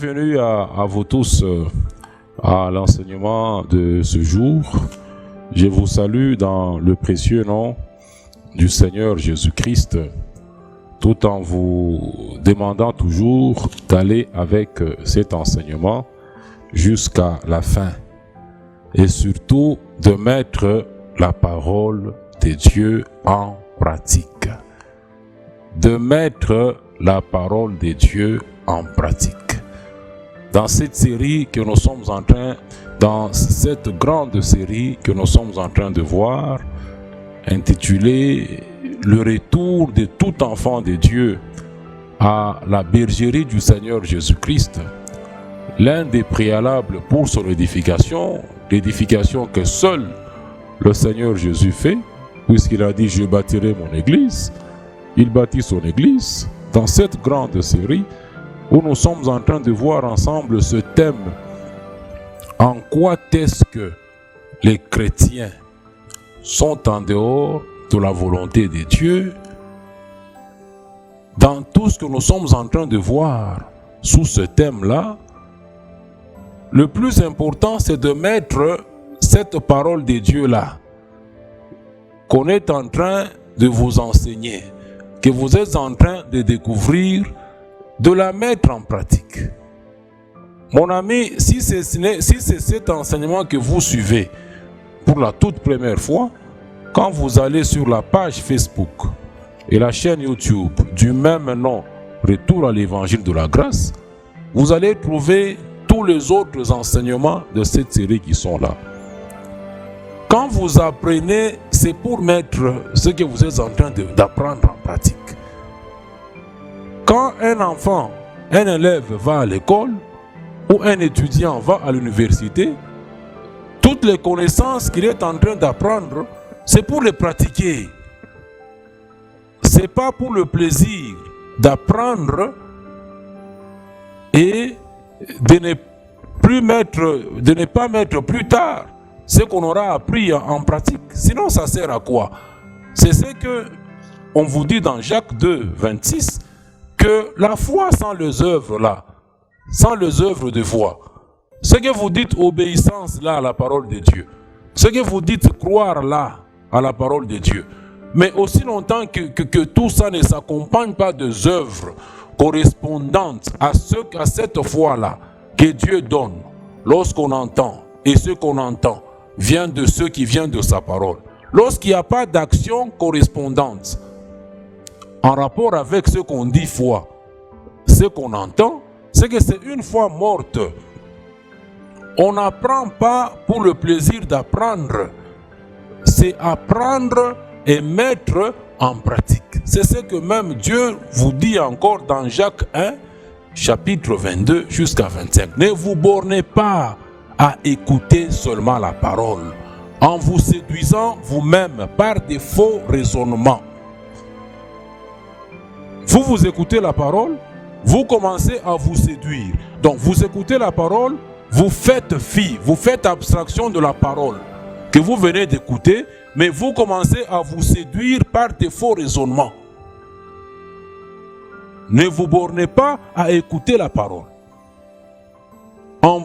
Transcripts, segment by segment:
Bienvenue à vous tous à l'enseignement de ce jour. Je vous salue dans le précieux nom du Seigneur Jésus-Christ, tout en vous demandant toujours d'aller avec cet enseignement jusqu'à la fin et surtout de mettre la parole de Dieu en pratique. De mettre la parole de Dieu en pratique. Dans cette série que nous sommes en train, dans cette grande série que nous sommes en train de voir, intitulée « Le retour de tout enfant de Dieu à la bergerie du Seigneur Jésus-Christ », l'un des préalables pour son édification, l'édification que seul le Seigneur Jésus fait, puisqu'il a dit « Je bâtirai mon église », il bâtit son église. Dans cette grande série, où nous sommes en train de voir ensemble ce thème, en quoi est-ce que les chrétiens sont en dehors de la volonté de Dieu. Dans tout ce que nous sommes en train de voir sous ce thème-là, le plus important, c'est de mettre cette parole de Dieu-là, qu'on est en train de vous enseigner, que vous êtes en train de découvrir, de la mettre en pratique. Mon ami, si c'est cet enseignement que vous suivez pour la toute première fois, quand vous allez sur la page Facebook et la chaîne YouTube du même nom, Retour à l'évangile de la grâce, vous allez trouver tous les autres enseignements de cette série qui sont là. Quand vous apprenez, c'est pour mettre ce que vous êtes en train d'apprendre en pratique. Quand un enfant, un élève va à l'école ou un étudiant va à l'université, toutes les connaissances qu'il est en train d'apprendre, c'est pour les pratiquer. Ce n'est pas pour le plaisir d'apprendre et de ne pas mettre plus tard ce qu'on aura appris en pratique. Sinon, ça sert à quoi? C'est ce que on vous dit dans Jacques 2, 26, que la foi sans les œuvres là, sans les œuvres de foi, ce que vous dites obéissance là à la parole de Dieu, ce que vous dites croire là à la parole de Dieu, mais aussi longtemps que tout ça ne s'accompagne pas des œuvres correspondantes à cette foi là que Dieu donne, lorsqu'on entend, et ce qu'on entend vient de ce qui vient de sa parole. Lorsqu'il n'y a pas d'action correspondante en rapport avec ce qu'on dit foi, ce qu'on entend, c'est que c'est une foi morte. On n'apprend pas pour le plaisir d'apprendre, c'est apprendre et mettre en pratique. C'est ce que même Dieu vous dit encore dans Jacques 1, chapitre 22 jusqu'à 25. Ne vous bornez pas à écouter seulement la parole, en vous séduisant vous-même par des faux raisonnements. Vous écoutez la parole, vous commencez à vous séduire. Donc vous écoutez la parole, vous faites fi, vous faites abstraction de la parole que vous venez d'écouter, mais vous commencez à vous séduire par des faux raisonnements. Ne vous bornez pas à écouter la parole.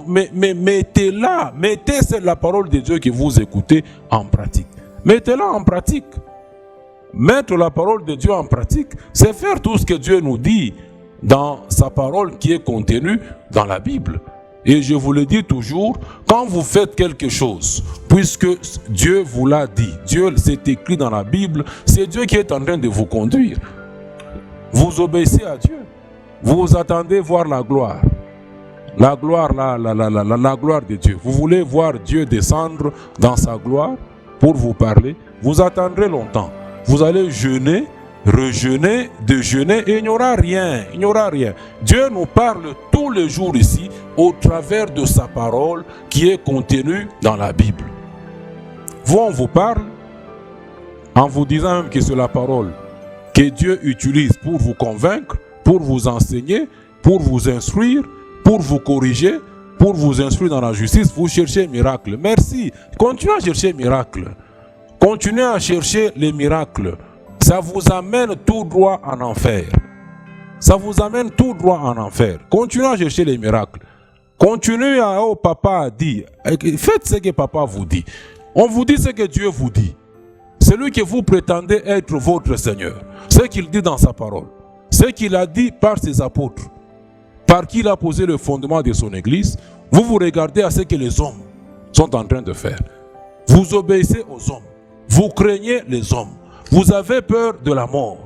Mettez-la, mettez la parole de Dieu que vous écoutez en pratique. Mettez-la en pratique. Mettre la parole de Dieu en pratique, c'est faire tout ce que Dieu nous dit dans sa parole qui est contenue dans la Bible. Et je vous le dis toujours, quand vous faites quelque chose, puisque Dieu vous l'a dit, Dieu c'est écrit dans la Bible, c'est Dieu qui est en train de vous conduire. Vous obéissez à Dieu. Vous attendez voir la gloire. La gloire, la gloire de Dieu. Vous voulez voir Dieu descendre dans sa gloire pour vous parler. Vous attendrez longtemps. Vous allez jeûner, rejeûner, déjeuner et il n'y aura rien. Il n'y aura rien. Dieu nous parle tous les jours ici au travers de sa parole qui est contenue dans la Bible. Vous, on vous parle en vous disant même que c'est la parole que Dieu utilise pour vous convaincre, pour vous enseigner, pour vous instruire, pour vous corriger, pour vous instruire dans la justice. Vous cherchez miracle. Merci. Continuez à chercher miracle. Continuez à chercher les miracles. Ça vous amène tout droit en enfer. ça vous amène tout droit en enfer. Continuez à chercher les miracles. Continuez à, oh, papa a dit. Faites ce que papa vous dit. On vous dit ce que Dieu vous dit. Celui que vous prétendez être votre Seigneur. Ce qu'il dit dans sa parole. Ce qu'il a dit par ses apôtres. Par qui il a posé le fondement de son église. Vous vous regardez à ce que les hommes sont en train de faire. Vous obéissez aux hommes. Vous craignez les hommes. Vous avez peur de la mort.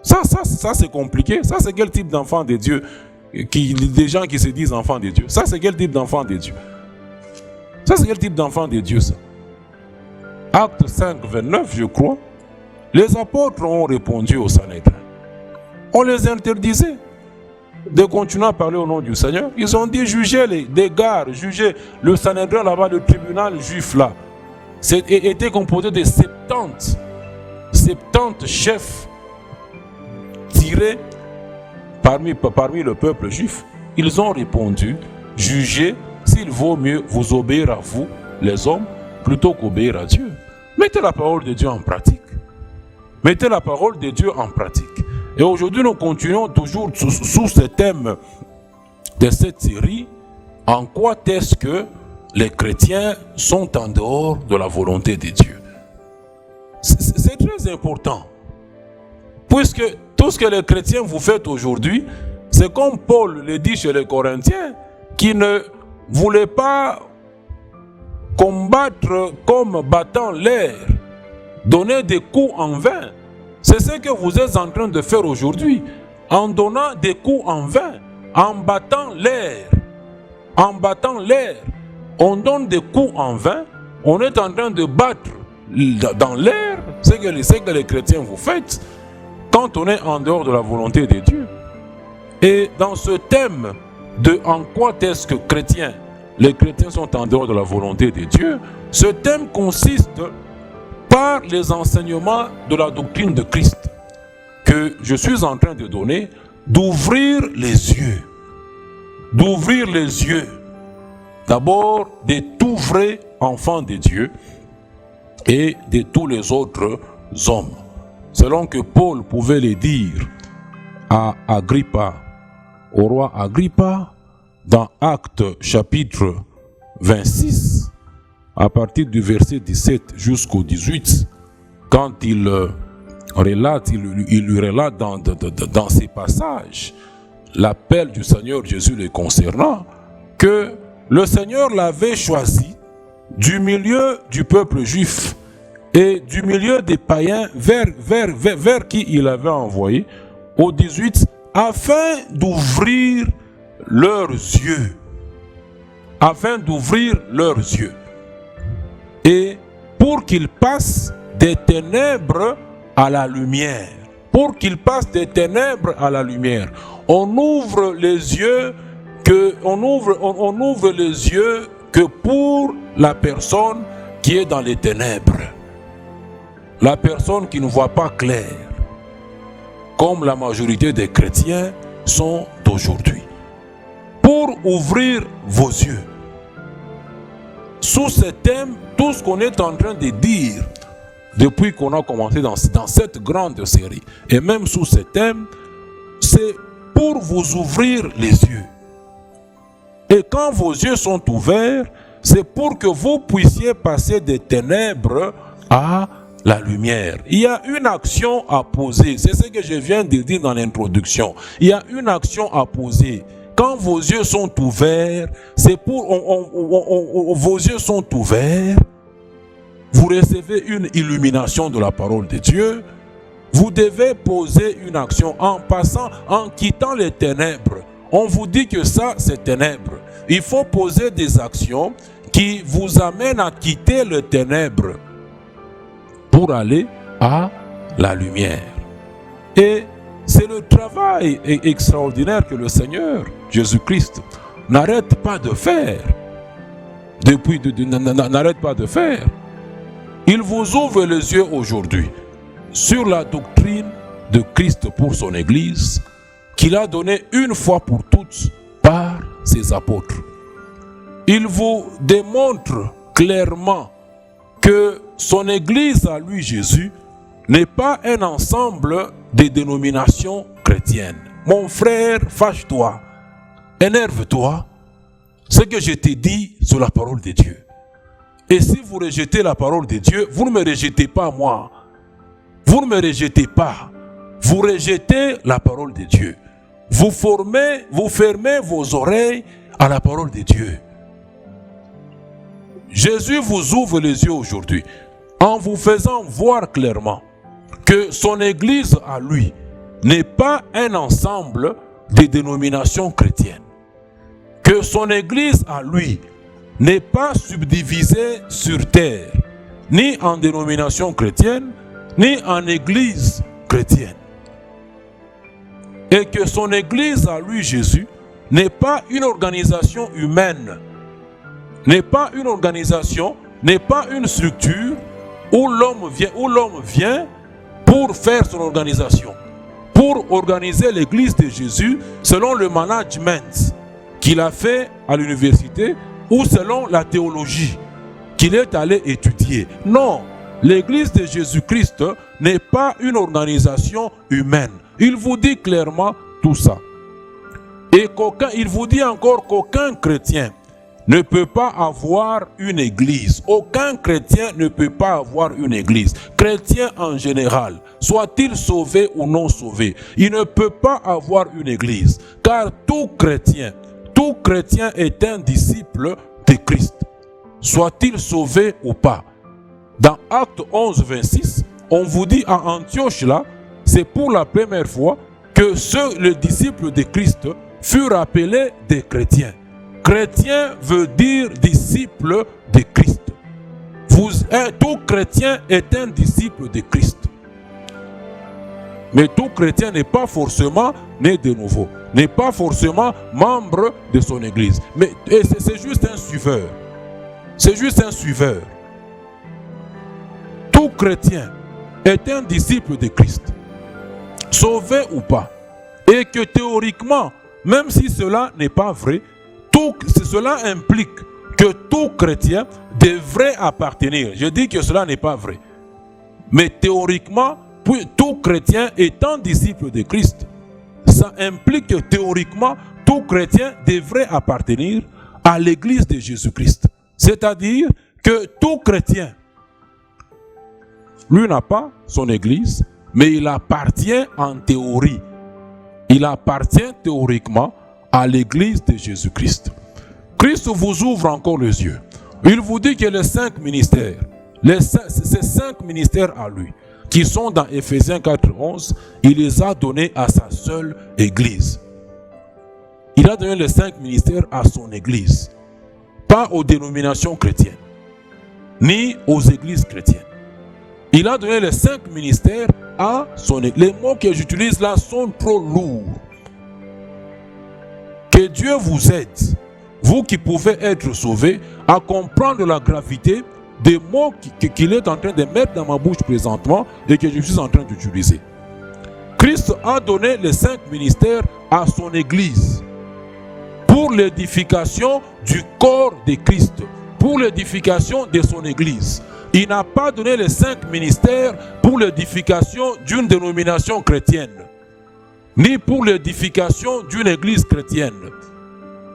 Ça c'est compliqué. Ça, c'est quel type d'enfant de Dieu? Des gens qui se disent enfants de Dieu. Ça, c'est quel type d'enfant de Dieu? Ça, c'est quel type d'enfant de Dieu, ça? Acte 5, 29, je crois. Les apôtres ont répondu au Sanhédrin. On les interdisait de continuer à parler au nom du Seigneur. Ils ont dit, jugez les gares, jugez le Sanhédrin là-bas, le tribunal juif là. Était composé de 70 chefs tirés parmi le peuple juif. Ils ont répondu, jugez s'il vaut mieux vous obéir à vous, les hommes, plutôt qu'obéir à Dieu. Mettez la parole de Dieu en pratique. Mettez la parole de Dieu en pratique. Et aujourd'hui, nous continuons toujours sous ce thème de cette série. En quoi est-ce que les chrétiens sont en dehors de la volonté de Dieu? C'est très important. Puisque tout ce que les chrétiens vous faites aujourd'hui, c'est comme Paul le dit chez les Corinthiens, qui ne voulait pas combattre comme battant l'air, donner des coups en vain. C'est ce que vous êtes en train de faire aujourd'hui, en donnant des coups en vain, en battant l'air. En battant l'air, on donne des coups en vain, on est en train de battre dans l'air, c'est que les chrétiens vous faites, quand on est en dehors de la volonté de Dieu. Et dans ce thème de en quoi est-ce que les chrétiens sont en dehors de la volonté de Dieu, ce thème consiste par les enseignements de la doctrine de Christ que je suis en train de donner, d'ouvrir les yeux. D'ouvrir les yeux. D'abord de tout vrai enfant de Dieu et de tous les autres hommes. Selon que Paul pouvait le dire à Agrippa, au roi Agrippa, dans Actes chapitre 26, à partir du verset 17 jusqu'au 18, quand il lui relate dans ces passages l'appel du Seigneur Jésus le concernant, que le Seigneur l'avait choisi du milieu du peuple juif et du milieu des païens vers qui il avait envoyé, au 18, afin d'ouvrir leurs yeux. Afin d'ouvrir leurs yeux. Et pour qu'ils passent des ténèbres à la lumière. Pour qu'ils passent des ténèbres à la lumière. On ouvre les yeux on ouvre les yeux que pour la personne qui est dans les ténèbres. La personne qui ne voit pas clair. Comme la majorité des chrétiens sont aujourd'hui. Pour ouvrir vos yeux. Sous ce thème, tout ce qu'on est en train de dire depuis qu'on a commencé dans cette grande série, et même sous ce thème, c'est pour vous ouvrir les yeux. Et quand vos yeux sont ouverts, c'est pour que vous puissiez passer des ténèbres à la lumière. Il y a une action à poser. C'est ce que je viens de dire dans l'introduction. Il y a une action à poser. Quand vos yeux sont ouverts, c'est pour... vos yeux sont ouverts. Vous recevez une illumination de la parole de Dieu. Vous devez poser une action en passant, en quittant les ténèbres. On vous dit que ça, c'est ténèbres. Il faut poser des actions qui vous amènent à quitter les ténèbres pour aller à la lumière. Et c'est le travail extraordinaire que le Seigneur Jésus-Christ n'arrête pas de faire. N'arrête pas de faire. Il vous ouvre les yeux aujourd'hui sur la doctrine de Christ pour son Église qu'il a donnée une fois pour toutes par ses apôtres. Il vous démontre clairement que son Église à lui, Jésus, n'est pas un ensemble de dénominations chrétiennes. Mon frère, fâche-toi, énerve-toi. Ce que je te dis sur la parole de Dieu. Et si vous rejetez la parole de Dieu, vous ne me rejetez pas moi. Vous ne me rejetez pas. Vous rejetez la parole de Dieu. Vous fermez vos oreilles à la parole de Dieu. Jésus vous ouvre les yeux aujourd'hui en vous faisant voir clairement que son Église à lui n'est pas un ensemble de dénominations chrétiennes. Que son Église à lui n'est pas subdivisée sur terre, ni en dénomination chrétienne, ni en Église chrétienne. Et que son Église à lui, Jésus, n'est pas une organisation humaine, n'est pas une organisation, n'est pas une structure où l'homme vient pour faire son organisation, pour organiser l'Église de Jésus selon le management qu'il a fait à l'université ou selon la théologie qu'il est allé étudier. Non, l'Église de Jésus-Christ n'est pas une organisation humaine. Il vous dit clairement tout ça. Et il vous dit encore qu'aucun chrétien ne peut pas avoir une église. Aucun chrétien ne peut pas avoir une église. Chrétien en général, soit-il sauvé ou non sauvé, il ne peut pas avoir une église. Car tout chrétien est un disciple de Christ. Soit-il sauvé ou pas. Dans Acte 11, 26, on vous dit à Antioche là, c'est pour la première fois que les disciples de Christ furent appelés des chrétiens. Chrétien veut dire disciple de Christ. Tout chrétien est un disciple de Christ. Mais tout chrétien n'est pas forcément né de nouveau, n'est pas forcément membre de son église. Mais c'est juste un suiveur. C'est juste un suiveur. Tout chrétien est un disciple de Christ, sauvé ou pas. Et que théoriquement, même si cela n'est pas vrai, cela implique que tout chrétien devrait appartenir. Je dis que cela n'est pas vrai. Mais théoriquement, tout chrétien étant disciple de Christ, ça implique que théoriquement, tout chrétien devrait appartenir à l'Église de Jésus-Christ. C'est-à-dire que tout chrétien, lui n'a pas son Église, mais il appartient en théorie. Il appartient théoriquement à l'Église de Jésus-Christ. Christ vous ouvre encore les yeux. Il vous dit que les 5 ministères, ces 5 ministères à lui, qui sont dans Éphésiens 4:11, il les a donnés à sa seule Église. Il a donné les 5 ministères à son Église, pas aux dénominations chrétiennes, ni aux églises chrétiennes. Il a donné les 5 ministères à son Église. Les mots que j'utilise là sont trop lourds. Que Dieu vous aide, vous qui pouvez être sauvés, à comprendre la gravité des mots qu'il est en train de mettre dans ma bouche présentement et que je suis en train d'utiliser. Christ a donné les 5 ministères à son Église pour l'édification du corps de Christ, pour l'édification de son Église. Il n'a pas donné les 5 ministères pour l'édification d'une dénomination chrétienne, ni pour l'édification d'une église chrétienne,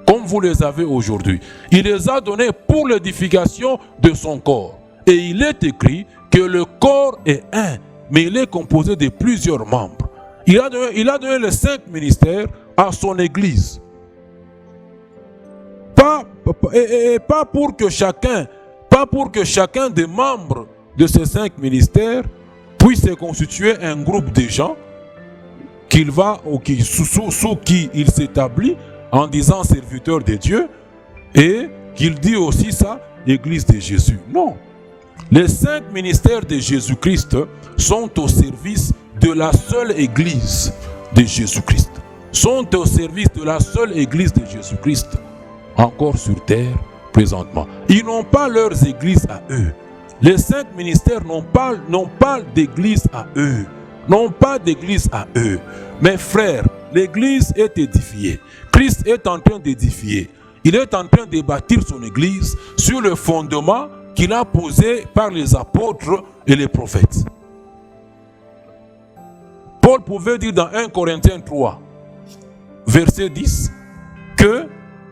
comme vous les avez aujourd'hui. Il les a donnés pour l'édification de son corps. Et il est écrit que le corps est un, mais il est composé de plusieurs membres. Il a donné les 5 ministères à son église. Pas pour que chacun des membres de ces 5 ministères puisse se constituer un groupe de gens sous qui il s'établit en disant serviteur de Dieu et qu'il dit aussi ça, Église de Jésus. Non. Les 5 ministères de Jésus-Christ sont au service de la seule Église de Jésus-Christ. Sont au service de la seule Église de Jésus-Christ encore sur terre présentement. Ils n'ont pas leurs églises à eux. Les 5 ministères n'ont pas d'église à eux. N'ont pas d'église à eux. Mes frères, l'église est édifiée. Christ est en train d'édifier. Il est en train de bâtir son église sur le fondement qu'il a posé par les apôtres et les prophètes. Paul pouvait dire dans 1 Corinthiens 3, verset 10, que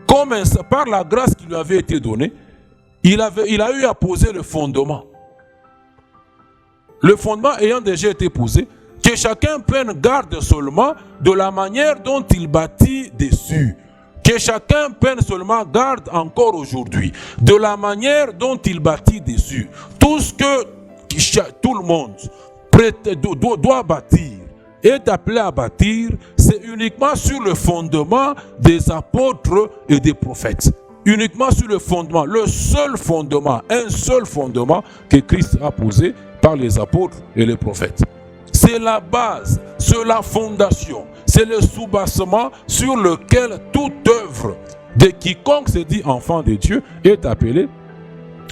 comme par la grâce qui lui avait été donnée, il a eu à poser le fondement. Le fondement ayant déjà été posé, que chacun prenne garde seulement de la manière dont il bâtit dessus. Que chacun prenne seulement garde encore aujourd'hui de la manière dont il bâtit dessus. Tout ce que tout le monde doit bâtir, est appelé à bâtir, c'est uniquement sur le fondement des apôtres et des prophètes. Uniquement sur le fondement, le seul fondement, un seul fondement que Christ a posé par les apôtres et les prophètes. C'est la base, c'est la fondation, c'est le soubassement sur lequel toute œuvre de quiconque se dit enfant de Dieu est appelé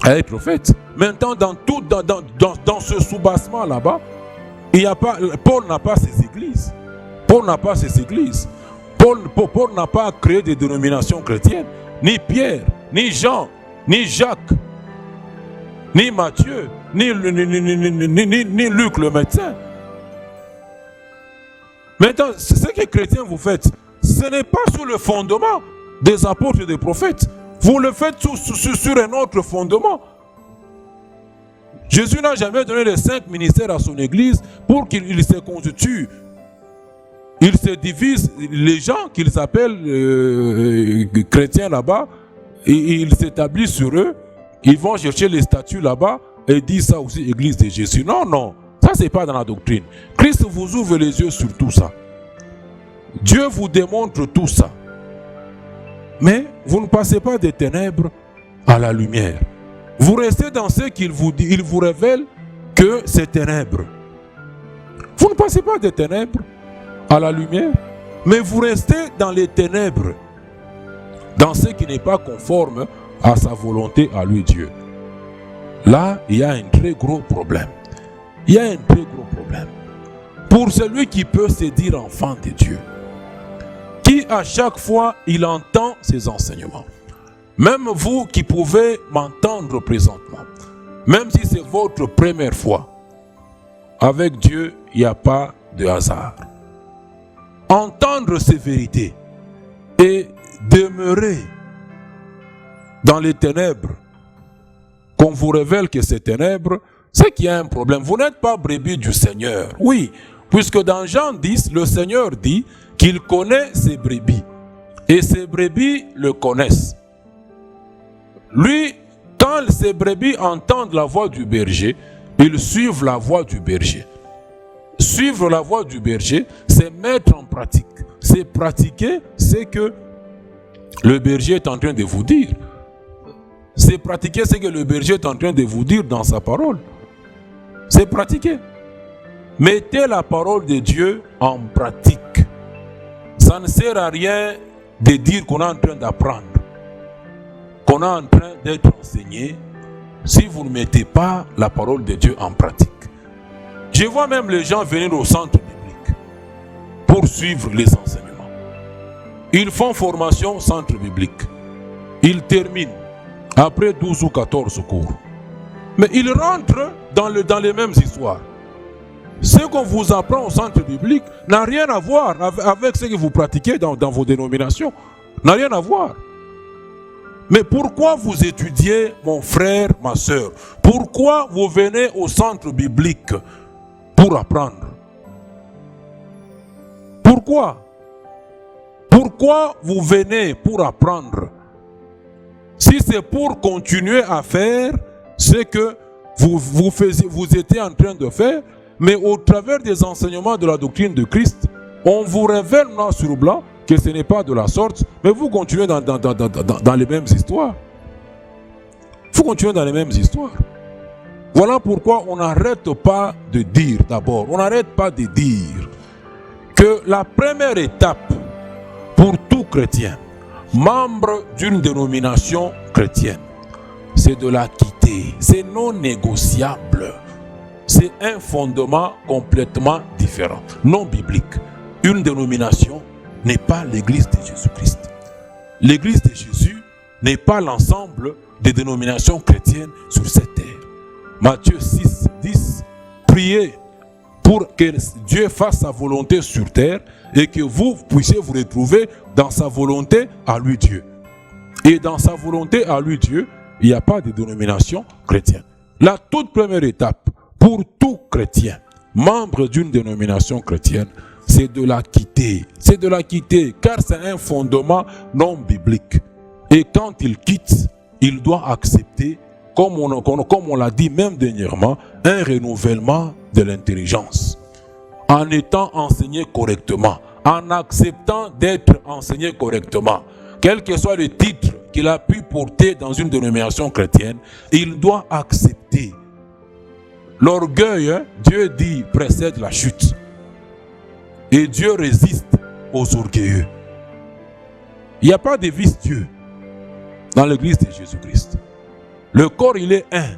à être prophète. Maintenant, dans ce soubassement là-bas, Paul n'a pas ses églises. Paul n'a pas ses églises. Paul n'a pas créé des dénominations chrétiennes. Ni Pierre, ni Jean, ni Jacques, ni Matthieu, ni Luc le médecin. Maintenant, ce que les chrétiens vous faites, ce n'est pas sur le fondement des apôtres et des prophètes. Vous le faites sur un autre fondement. Jésus n'a jamais donné les 5 ministères à son église pour qu'il se constitue. Il se divise, les gens qu'ils appellent chrétiens là-bas, et ils s'établissent sur eux, ils vont chercher les statuts là-bas et disent ça aussi, église de Jésus. Non, non, ça c'est pas dans la doctrine. Christ vous ouvre les yeux sur tout ça. Dieu vous démontre tout ça. Mais vous ne passez pas des ténèbres à la lumière. Vous restez dans ce qu'il vous dit. Il vous révèle que c'est ténèbres. Vous ne passez pas des ténèbres à la lumière, mais vous restez dans les ténèbres, dans ce qui n'est pas conforme à sa volonté, à lui Dieu. Là, il y a un très gros problème. Il y a un très gros problème. Pour celui qui peut se dire enfant de Dieu, qui à chaque fois il entend ses enseignements. Même vous qui pouvez m'entendre présentement, même si c'est votre première fois, avec Dieu, il n'y a pas de hasard. Entendre ces vérités et demeurer dans les ténèbres, qu'on vous révèle que ces ténèbres, c'est qu'il y a un problème. Vous n'êtes pas brebis du Seigneur. Oui, puisque dans Jean 10, le Seigneur dit qu'il connaît ses brebis. Et ses brebis le connaissent. Lui, quand ses brebis entendent la voix du berger, ils suivent la voix du berger. Suivre la voix du berger, c'est mettre en pratique. C'est pratiquer ce que le berger est en train de vous dire. C'est pratiquer ce que le berger est en train de vous dire dans sa parole. C'est pratiquer. Mettez la parole de Dieu en pratique. Ça ne sert à rien de dire qu'on est en train d'apprendre, qu'on est en train d'être enseigné, si vous ne mettez pas la parole de Dieu en pratique. Je vois même les gens venir au centre biblique pour suivre les enseignements. Ils font formation au centre biblique. Ils terminent après 12 ou 14 cours. Mais ils rentrent dans les mêmes histoires. Ce qu'on vous apprend au centre biblique n'a rien à voir avec ce que vous pratiquez dans vos dénominations. N'a rien à voir. Mais pourquoi vous étudiez, mon frère, ma soeur? Pourquoi vous venez au centre biblique pour apprendre? Pourquoi? Pourquoi vous venez pour apprendre? Si c'est pour continuer à faire ce que vous étiez en train de faire, mais au travers des enseignements de la doctrine de Christ, on vous révèle noir sur blanc que ce n'est pas de la sorte, mais vous continuez dans les mêmes histoires. Vous continuez dans les mêmes histoires. Voilà pourquoi on n'arrête pas de dire d'abord, on n'arrête pas de dire que la première étape pour tout chrétien, membre d'une dénomination chrétienne, c'est de la quitter. C'est non négociable. C'est un fondement complètement différent, non biblique. Une dénomination n'est pas l'église de Jésus-Christ. L'église de Jésus n'est pas l'ensemble des dénominations chrétiennes sur cette terre. Matthieu 6, 10, priez pour que Dieu fasse sa volonté sur terre et que vous puissiez vous retrouver dans sa volonté à lui Dieu. Et dans sa volonté à lui Dieu, il n'y a pas de dénomination chrétienne. La toute première étape pour tout chrétien, membre d'une dénomination chrétienne, c'est de la quitter. C'est de la quitter car c'est un fondement non biblique. Et quand il quitte, il doit accepter, comme on l'a dit même dernièrement, un renouvellement de l'intelligence. En étant enseigné correctement, en acceptant d'être enseigné correctement, quel que soit le titre qu'il a pu porter dans une dénomination chrétienne, il doit accepter. L'orgueil, Dieu dit, précède la chute. Et Dieu résiste aux orgueilleux. Il n'y a pas de vice-dieu dans l'église de Jésus-Christ. Le corps, il est un,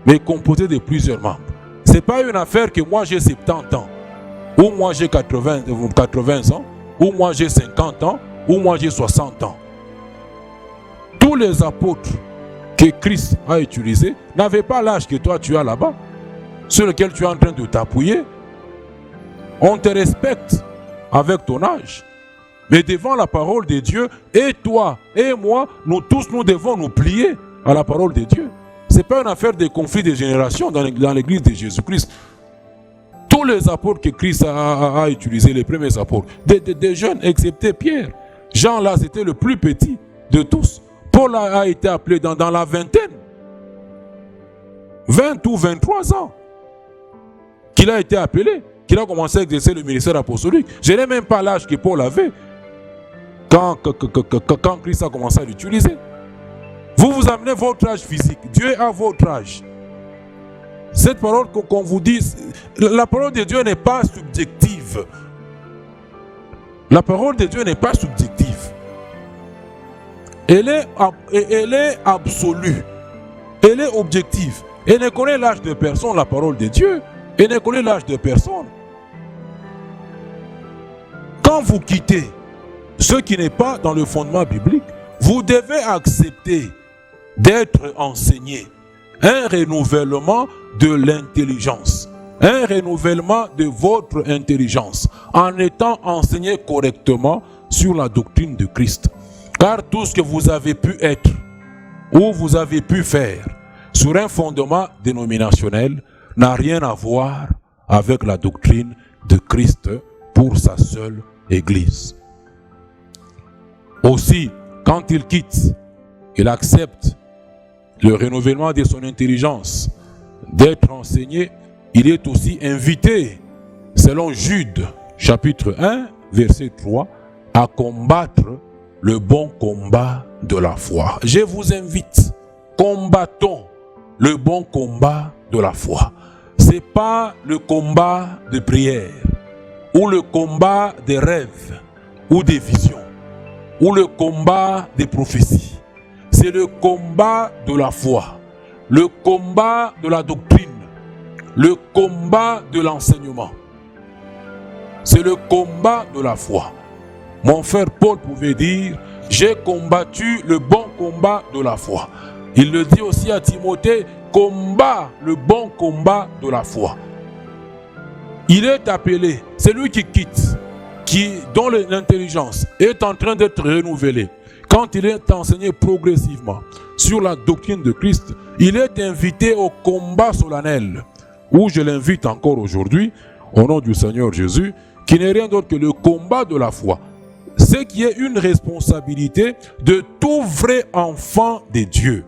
mais composé de plusieurs membres. Ce n'est pas une affaire que moi j'ai 70 ans, ou moi j'ai 80 ans, ou moi j'ai 50 ans, ou moi j'ai 60 ans. Tous les apôtres que Christ a utilisés n'avaient pas l'âge que toi tu as là-bas, sur lequel tu es en train de t'appuyer. On te respecte avec ton âge. Mais devant la parole de Dieu, et toi et moi, nous tous nous devons nous plier à la parole de Dieu. Ce n'est pas une affaire de conflit de génération dans l'église de Jésus-Christ. Tous les apôtres que Christ a utilisés, les premiers apôtres, des jeunes, excepté Pierre. Jean là, c'était le plus petit de tous. Paul a été appelé dans la vingtaine. 20 ou 23 ans. Qu'il a été appelé, qu'il a commencé à exercer le ministère apostolique. Je n'ai même pas l'âge que Paul avait quand Christ a commencé à l'utiliser. Vous amenez votre âge physique. Dieu a votre âge. Cette parole qu'on vous dit, la parole de Dieu n'est pas subjective. La parole de Dieu n'est pas subjective. Elle est absolue. Elle est objective. Elle ne connaît l'âge de personne, la parole de Dieu. Elle ne connaît l'âge de personne. Quand vous quittez ce qui n'est pas dans le fondement biblique, vous devez accepter d'être enseigné. Un renouvellement de l'intelligence. Un renouvellement de votre intelligence. En étant enseigné correctement sur la doctrine de Christ. Car tout ce que vous avez pu être, ou vous avez pu faire, sur un fondement dénominationnel, n'a rien à voir avec la doctrine de Christ pour sa seule Église. Aussi, quand il quitte, il accepte le renouvellement de son intelligence, d'être enseigné, il est aussi invité, selon Jude, chapitre 1, verset 3, à combattre le bon combat de la foi. Je vous invite, combattons le bon combat de la foi. Ce n'est pas le combat de prière, ou le combat des rêves, ou des visions, ou le combat des prophéties. C'est le combat de la foi, le combat de la doctrine, le combat de l'enseignement. C'est le combat de la foi. Mon frère Paul pouvait dire, j'ai combattu le bon combat de la foi. Il le dit aussi à Timothée, combat le bon combat de la foi. Il est appelé, c'est lui qui quitte, dont l'intelligence est en train d'être renouvelée. Quand il est enseigné progressivement sur la doctrine de Christ, il est invité au combat solennel, où je l'invite encore aujourd'hui, au nom du Seigneur Jésus, qui n'est rien d'autre que le combat de la foi. Ce qui est une responsabilité de tout vrai enfant de Dieu.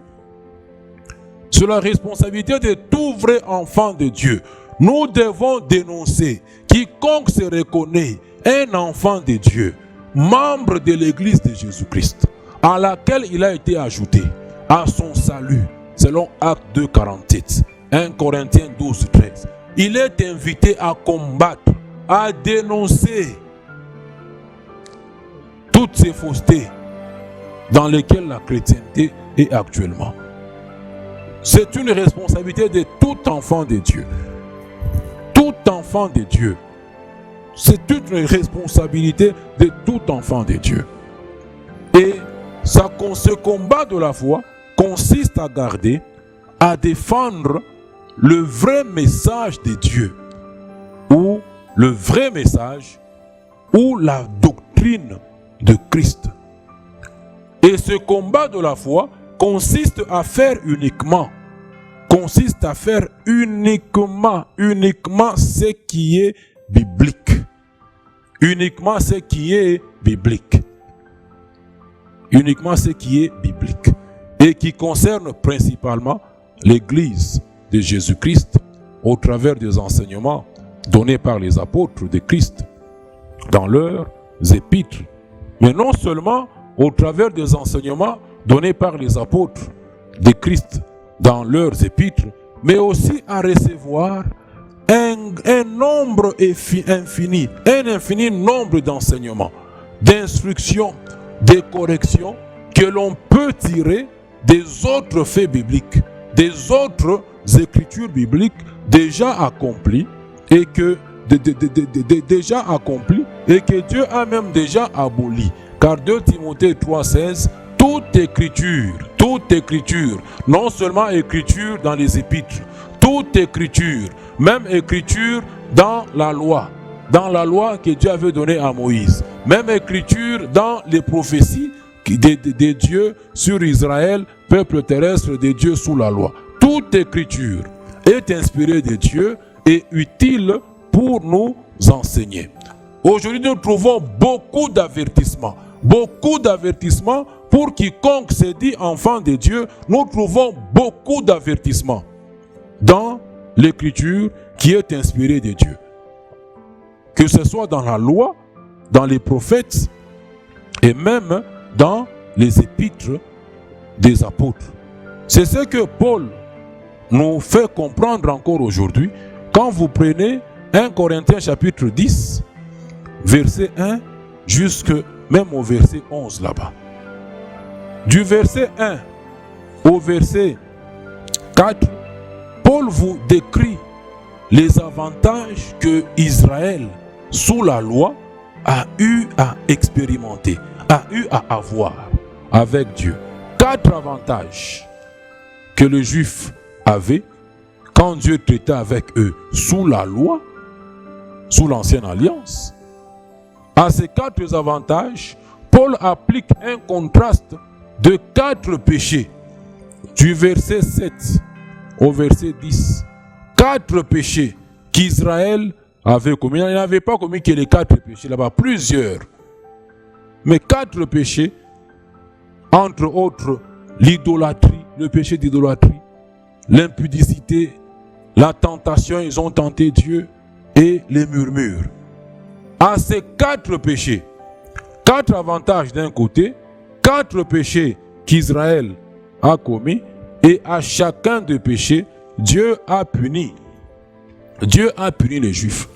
C'est la responsabilité de tout vrai enfant de Dieu. Nous devons dénoncer quiconque se reconnaît un enfant de Dieu, membre de l'église de Jésus-Christ, à laquelle il a été ajouté à son salut, selon Actes 2, 47, 1 Corinthiens 12, 13. Il est invité à combattre, à dénoncer toutes ces faussetés dans lesquelles la chrétienté est actuellement. C'est une responsabilité de tout enfant de Dieu. Tout enfant de Dieu. C'est une responsabilité de tout enfant de Dieu. Et ce combat de la foi consiste à garder, à défendre le vrai message de Dieu. Ou le vrai message ou la doctrine de Christ. Et ce combat de la foi consiste à faire uniquement ce qui est biblique. Uniquement ce qui est biblique. Uniquement ce qui est biblique. Et qui concerne principalement l'Église de Jésus-Christ au travers des enseignements donnés par les apôtres de Christ dans leurs épîtres. Mais non seulement au travers des enseignements donnés par les apôtres de Christ dans leurs épîtres, mais aussi à recevoir un nombre infini, un infini nombre d'enseignements, d'instructions, de corrections que l'on peut tirer des autres faits bibliques, des autres écritures bibliques déjà accomplies et que Dieu a même déjà aboli. Car 2 Timothée 3,16, toute écriture, non seulement écriture dans les épîtres, toute écriture, même écriture dans la loi que Dieu avait donnée à Moïse, même écriture dans les prophéties de Dieu sur Israël, peuple terrestre de Dieu sous la loi. Toute écriture est inspirée de Dieu et utile pour nous enseigner. Aujourd'hui, nous trouvons beaucoup d'avertissements pour quiconque se dit enfant de Dieu. Nous trouvons beaucoup d'avertissements dans l'écriture qui est inspirée de Dieu. Que ce soit dans la loi, dans les prophètes et même dans les épîtres des apôtres. C'est ce que Paul nous fait comprendre encore aujourd'hui quand vous prenez 1 Corinthiens chapitre 10, verset 1 jusque même au verset 11 là-bas. Du verset 1 au verset 4, Paul vous décrit les avantages que Israël, sous la loi, a eu à expérimenter, a eu à avoir avec Dieu. 4 avantages que les Juifs avaient quand Dieu traitait avec eux sous la loi, sous l'ancienne alliance. À ces 4 avantages, Paul applique un contraste de 4 péchés. Du verset 7 au verset 10. 4 péchés qu'Israël avait commis. Il n'avait pas commis que les 4 péchés là-bas, plusieurs. Mais 4 péchés, entre autres l'idolâtrie, le péché d'idolâtrie, l'impudicité, la tentation, ils ont tenté Dieu, et les murmures. À ces 4 péchés, 4 avantages d'un côté, 4 péchés qu'Israël a commis, et à chacun des péchés, Dieu a puni les Juifs.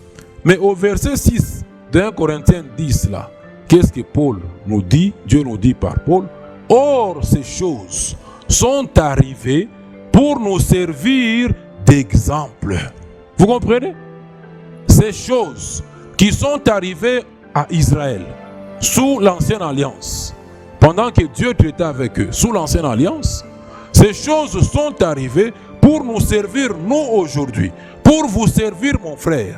Mais au verset 6 d'un Corinthiens 10 là, qu'est-ce que Paul nous dit? Dieu nous dit par Paul: or ces choses sont arrivées pour nous servir d'exemple. Vous comprenez? Ces choses qui sont arrivées à Israël sous l'ancienne alliance, pendant que Dieu traitait avec eux sous l'ancienne alliance, ces choses sont arrivées pour nous servir nous aujourd'hui, pour vous servir mon frère,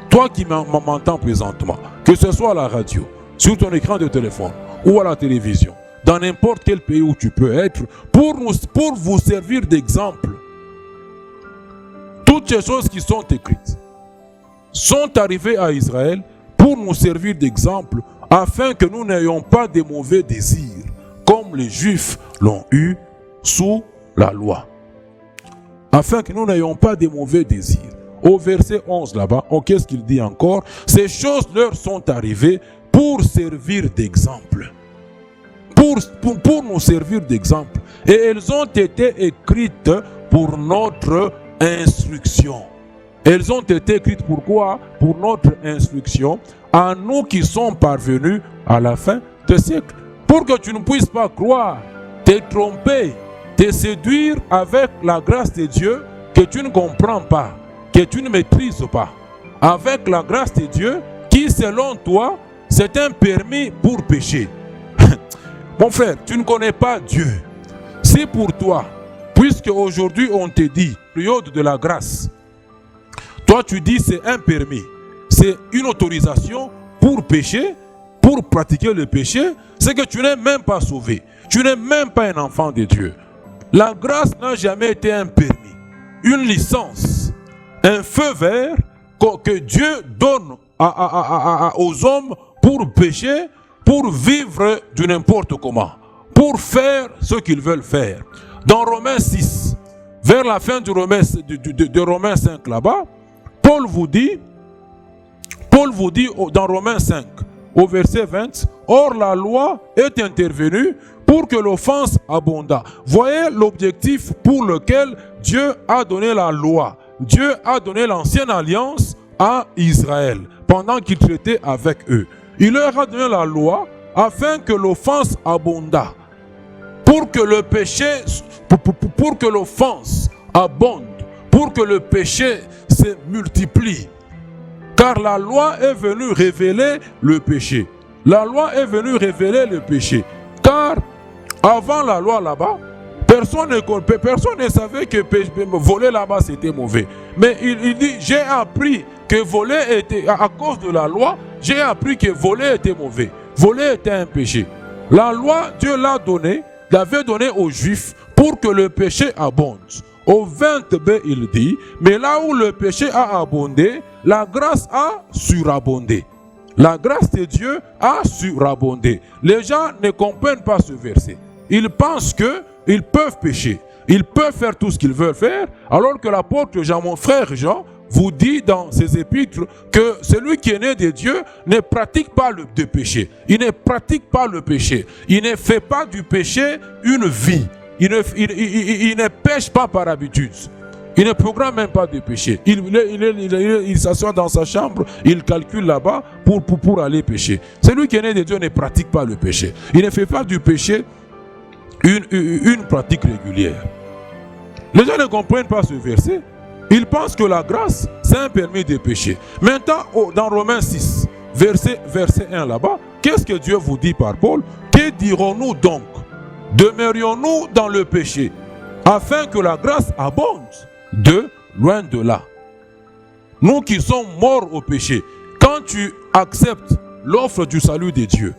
toi qui m'entends présentement, que ce soit à la radio, sur ton écran de téléphone ou à la télévision, dans n'importe quel pays où tu peux être, pour vous servir d'exemple. Toutes ces choses qui sont écrites sont arrivées à Israël pour nous servir d'exemple, afin que nous n'ayons pas de mauvais désirs, comme les Juifs l'ont eu sous la loi. Afin que nous n'ayons pas de mauvais désirs. Au verset 11 là-bas, qu'est-ce qu'il dit encore? Ces choses leur sont arrivées pour servir d'exemple. Pour nous servir d'exemple. Et elles ont été écrites pour notre instruction. Elles ont été écrites pourquoi? Pour notre instruction, à nous qui sommes parvenus à la fin des siècles. Pour que tu ne puisses pas croire, te tromper, te séduire avec la grâce de Dieu que tu ne comprends pas, que tu ne maîtrises pas. Avec la grâce de Dieu qui, selon toi, c'est un permis pour pécher. Mon frère, tu ne connais pas Dieu. Si pour toi, puisque aujourd'hui on te dit, période de la grâce, toi tu dis c'est un permis, c'est une autorisation pour pécher, pour pratiquer le péché, c'est que tu n'es même pas sauvé. Tu n'es même pas un enfant de Dieu. La grâce n'a jamais été un permis, une licence, un feu vert que Dieu donne aux hommes pour pécher, pour vivre de n'importe comment, pour faire ce qu'ils veulent faire. Dans Romains 6, vers la fin de Romains 5 là-bas, Paul vous dit dans Romains 5, au verset 20, « Or la loi est intervenue pour que l'offense abondât. » Voyez l'objectif pour lequel Dieu a donné la loi. Dieu a donné l'ancienne alliance à Israël pendant qu'il traitait avec eux. Il leur a donné la loi afin que l'offense abondât. Pour que le péché, pour que l'offense abonde, pour que le péché se multiplie. Car la loi est venue révéler le péché. La loi est venue révéler le péché. Car avant la loi là-bas, personne ne savait que voler là-bas c'était mauvais. Mais il dit, j'ai appris que voler était, à cause de la loi, j'ai appris que voler était mauvais. Voler était un péché. La loi, Dieu l'avait donnée aux Juifs pour que le péché abonde. Au 20b, il dit, mais là où le péché a abondé, la grâce a surabondé. La grâce de Dieu a surabondé. Les gens ne comprennent pas ce verset. Ils pensent qu'ils peuvent pécher. Ils peuvent faire tout ce qu'ils veulent faire, alors que l'apôtre Jean, mon frère Jean, vous dit dans ses épîtres que celui qui est né de Dieu ne pratique pas le péché. Il ne pratique pas le péché. Il ne fait pas du péché une vie. Il ne pêche pas par habitude. Il ne programme même pas de péché. Il s'assoit dans sa chambre, il calcule là-bas pour aller pécher. Celui qui est né de Dieu ne pratique pas le péché. Il ne fait pas du péché une pratique régulière. Les gens ne comprennent pas ce verset. Ils pensent que la grâce, c'est un permis de péché. Maintenant, dans Romains 6, verset 1 là-bas, qu'est-ce que Dieu vous dit par Paul? Que dirons-nous donc? Demeurions-nous dans le péché, afin que la grâce abonde? Loin de là. Nous qui sommes morts au péché, quand tu acceptes l'offre du salut de Dieu,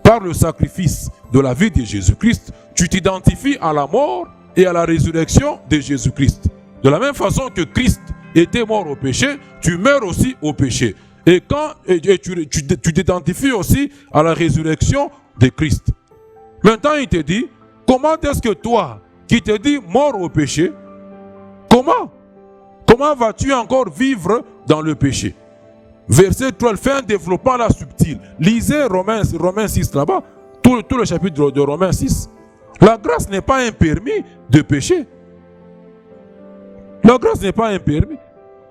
par le sacrifice de la vie de Jésus-Christ, tu t'identifies à la mort et à la résurrection de Jésus-Christ. De la même façon que Christ était mort au péché, tu meurs aussi au péché. Et tu t'identifies aussi à la résurrection de Christ. Maintenant, il te dit, comment est-ce que toi, qui te dis mort au péché, comment vas-tu encore vivre dans le péché? Verset 3, fait un développement là subtil. Lisez Romains 6 là-bas, tout le chapitre de Romains 6. La grâce n'est pas un permis de péché. La grâce n'est pas un permis.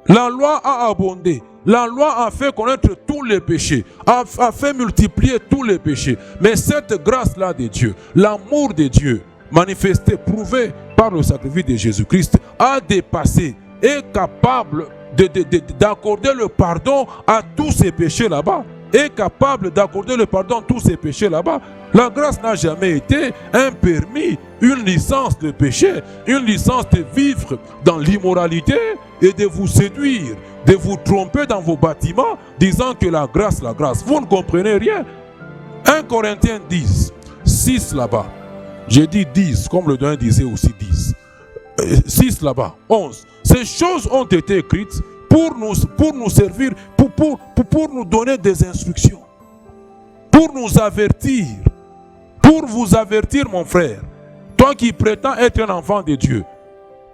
La loi a abondé. La loi a fait connaître tous les péchés, a fait multiplier tous les péchés. Mais cette grâce-là de Dieu, l'amour de Dieu, manifesté, prouvé par le sacrifice de Jésus-Christ, a dépassé, est capable d'accorder le pardon à tous ces péchés là-bas, est capable d'accorder le pardon à tous ces péchés là-bas. La grâce n'a jamais été un permis, une licence de péché, une licence de vivre dans l'immoralité et de vous séduire, de vous tromper dans vos bâtiments, disant que la grâce. Vous ne comprenez rien. 1 Corinthiens 10, 6 là-bas. J'ai dit 10, comme le doyen disait aussi 10. 6 là-bas, 11. Ces choses ont été écrites pour nous servir, pour nous donner des instructions, pour nous avertir, pour vous avertir, mon frère, toi qui prétends être un enfant de Dieu,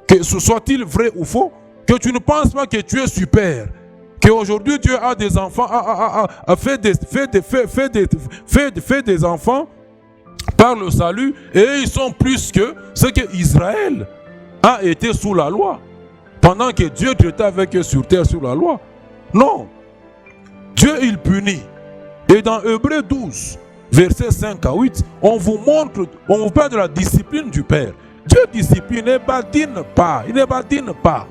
que ce soit-il vrai ou faux, que tu ne penses pas que tu es super, qu'aujourd'hui Dieu a des enfants, a fait des enfants par le salut, et ils sont plus que ce que Israël a été sous la loi, pendant que Dieu traitait avec eux sur terre sous la loi. Non, Dieu il punit. Et dans Hébreux 12, versets 5 à 8, on vous parle de la discipline du Père. Dieu discipline, il ne badine pas,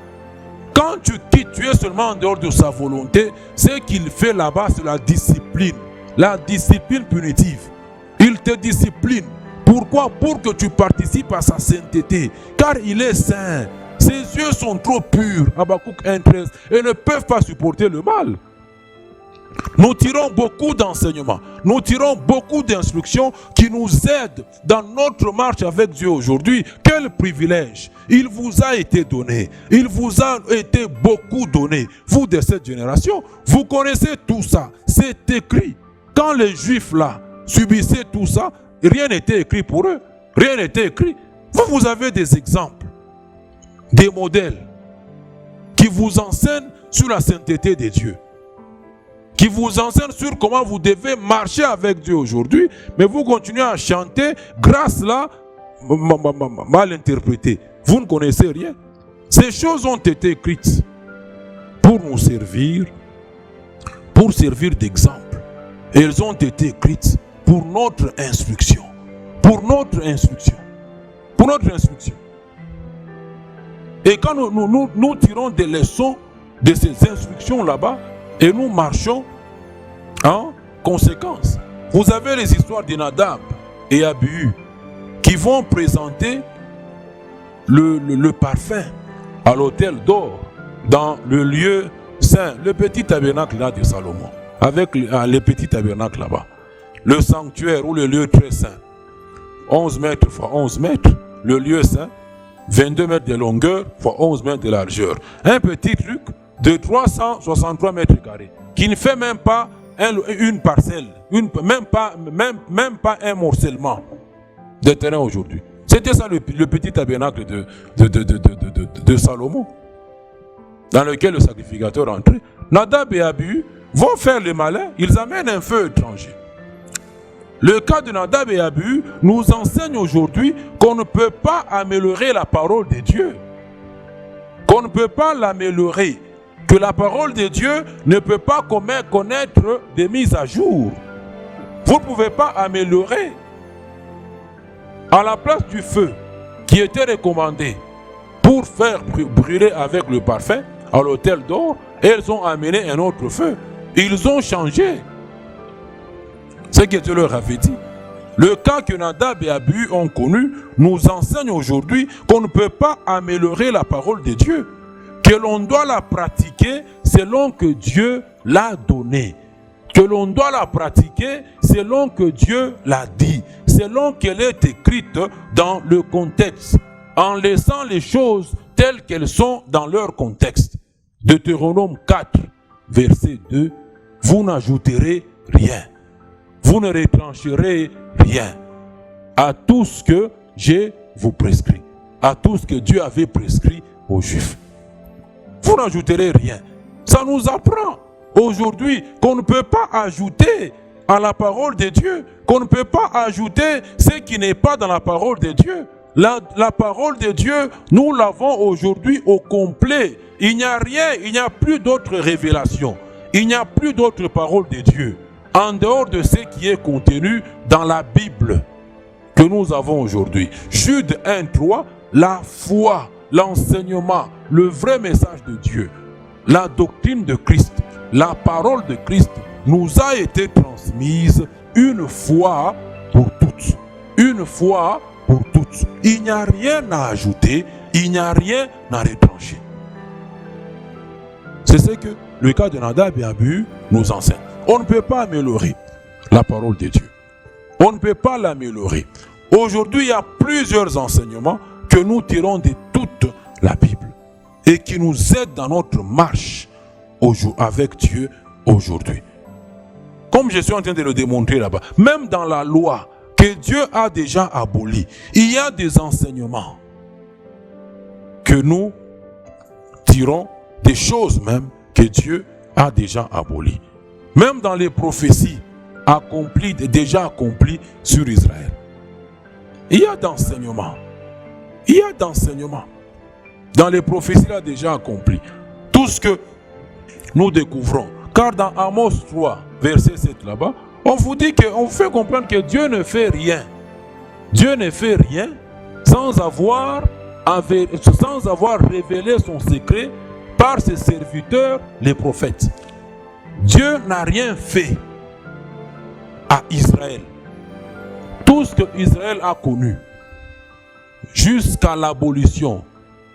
Quand tu quittes, tu es seulement en dehors de sa volonté. Ce qu'il fait là-bas, c'est la discipline punitive. Il te discipline. Pourquoi? Pour que tu participes à sa sainteté. Car il est saint. Ses yeux sont trop purs, Habakkuk 1,13, et ne peuvent pas supporter le mal. Nous tirons beaucoup d'enseignements, nous tirons beaucoup d'instructions qui nous aident dans notre marche avec Dieu aujourd'hui. Quel privilège il vous a été donné, il vous a été beaucoup donné. Vous de cette génération, vous connaissez tout ça, c'est écrit. Quand les Juifs là subissaient tout ça, rien n'était écrit pour eux, rien n'était écrit. Vous avez des exemples, des modèles qui vous enseignent sur la sainteté de Dieu, qui vous enseigne sur comment vous devez marcher avec Dieu aujourd'hui, mais vous continuez à chanter, grâce là, mal interprétée. Vous ne connaissez rien. Ces choses ont été écrites pour nous servir, pour servir d'exemple. Elles ont été écrites pour notre instruction. Pour notre instruction. Pour notre instruction. Et quand nous tirons des leçons de ces instructions là-bas, et nous marchons en conséquence. Vous avez les histoires de Nadab et Abihu qui vont présenter le parfum à l'autel d'or dans le lieu saint, le petit tabernacle là de Salomon, avec le petit tabernacle là-bas, le sanctuaire ou le lieu très saint, 11 mètres x 11 mètres, le lieu saint, 22 mètres de longueur x 11 mètres de largeur. Un petit truc de 363 mètres carrés, qui ne fait même pas une parcelle, même pas un morcellement de terrain aujourd'hui. C'était ça le petit tabernacle de Salomon, dans lequel le sacrificateur entrait. Nadab et Abihu vont faire le malin, ils amènent un feu étranger. Le cas de Nadab et Abihu nous enseigne aujourd'hui qu'on ne peut pas améliorer la parole de Dieu. Qu'on ne peut pas l'améliorer. Que la parole de Dieu ne peut pas connaître des mises à jour. Vous ne pouvez pas améliorer. À la place du feu qui était recommandé pour faire brûler avec le parfum à l'autel d'or, elles ont amené un autre feu. Ils ont changé ce que Dieu leur avait dit. Le cas que Nadab et Abihu ont connu nous enseigne aujourd'hui qu'on ne peut pas améliorer la parole de Dieu. Que l'on doit la pratiquer selon que Dieu l'a donnée. Que l'on doit la pratiquer selon que Dieu l'a dit. Selon qu'elle est écrite dans le contexte. En laissant les choses telles qu'elles sont dans leur contexte. Deutéronome 4, verset 2. Vous n'ajouterez rien. Vous ne retrancherez rien à tout ce que j'ai vous prescrit. À tout ce que Dieu avait prescrit aux Juifs. Vous n'ajouterez rien. Ça nous apprend aujourd'hui qu'on ne peut pas ajouter à la parole de Dieu, qu'on ne peut pas ajouter ce qui n'est pas dans la parole de Dieu. La parole de Dieu, nous l'avons aujourd'hui au complet. Il n'y a rien, il n'y a plus d'autres révélations. Il n'y a plus d'autres paroles de Dieu en dehors de ce qui est contenu dans la Bible que nous avons aujourd'hui. Jude 1:3, la foi, l'enseignement, le vrai message de Dieu, la doctrine de Christ, la parole de Christ nous a été transmise une fois pour toutes. Une fois pour toutes. Il n'y a rien à ajouter, il n'y a rien à retrancher. C'est ce que le cas de Nadab et Abihu nous enseigne. On ne peut pas améliorer la parole de Dieu. On ne peut pas l'améliorer. Aujourd'hui, il y a plusieurs enseignements que nous tirons de toute la Bible et qui nous aident dans notre marche avec Dieu aujourd'hui. Comme je suis en train de le démontrer là-bas, même dans la loi que Dieu a déjà abolie, il y a des enseignements que nous tirons, des choses même que Dieu a déjà abolies. Même dans les prophéties déjà accomplies sur Israël. Il y a d'enseignements. Il y a d'enseignements. Dans les prophéties là déjà accomplies. Tout ce que nous découvrons. Car dans Amos 3, verset 7 là-bas, on vous fait comprendre que Dieu ne fait rien. Dieu ne fait rien sans avoir révélé son secret par ses serviteurs, les prophètes. Dieu n'a rien fait à Israël. Tout ce que Israël a connu, jusqu'à l'abolition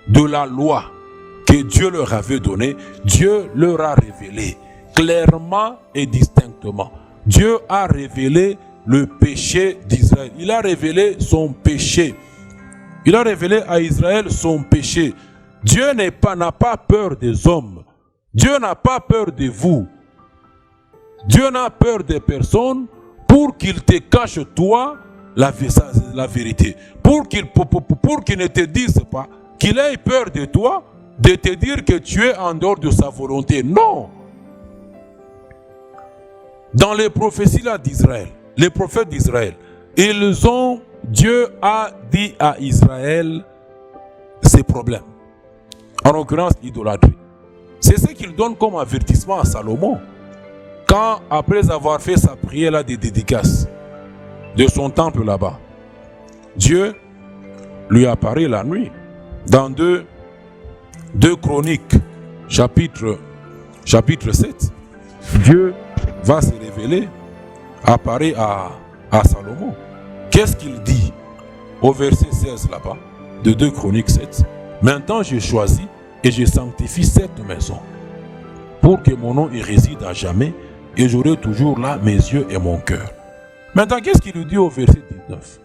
de la loi que Dieu leur avait donnée, Dieu leur a révélé clairement et distinctement. Dieu a révélé le péché d'Israël. Il a révélé son péché. Il a révélé à Israël son péché. Dieu n'a pas peur des hommes. Dieu n'a pas peur de vous. Dieu n'a peur des personnes pour qu'il te cache toi la vérité. Pour qu'il ne te dise pas, qu'il ait peur de toi, de te dire que tu es en dehors de sa volonté. Non. Dans les prophéties là d'Israël, les prophètes d'Israël, Dieu a dit à Israël ses problèmes. En l'occurrence, l'idolâtrie. C'est ce qu'il donne comme avertissement à Salomon. Quand, après avoir fait sa prière là de dédicace de son temple là-bas, Dieu lui apparaît la nuit. Dans 2 Chroniques, chapitre 7, Dieu va se révéler, apparaît à Salomon. Qu'est-ce qu'il dit au verset 16 là-bas, de 2 Chroniques 7? Maintenant je choisis et je sanctifie cette maison pour que mon nom y réside à jamais et j'aurai toujours là mes yeux et mon cœur. Maintenant, qu'est-ce qu'il lui dit au verset 19?